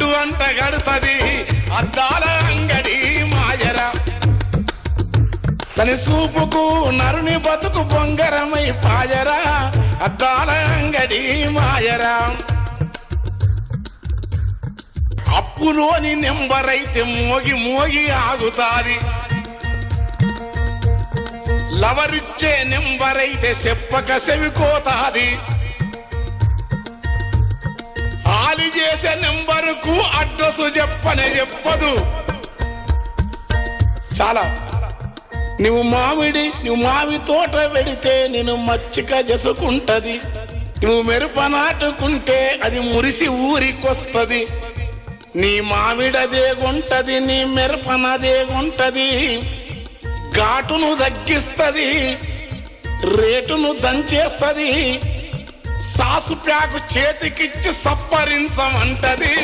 తాడు అంట గడుతది అద్దాల అంగడి మాయరా తన సూపుకు నరుని బతుకు బొంగరమై పాయరా అద్దాల అంగడి మాయరా అప్పులోని నెంబరైతే మోగి మోగి ఆగుతాది లవరిచ్చే నెంబరైతే చెప్పక సెవికోతాది ఆలి చేసే నెంబరుకు అడ్రస్ చెప్పనే చెప్పదు చాలా నువ్వు మావి తోట పెడితే నేను మచ్చిక చేసుకుంటది నువ్వు మెరుప నాటుకుంటే అది మురిసి ఊరికొస్తది నీ మామిడదే గుంటది నీ మెరుపనదే గుంటది ఘాటును తగ్గిస్తది రేటును దంచేస్తది సాసు ప్యాకు చేతికిచ్చి సప్పరించమంటది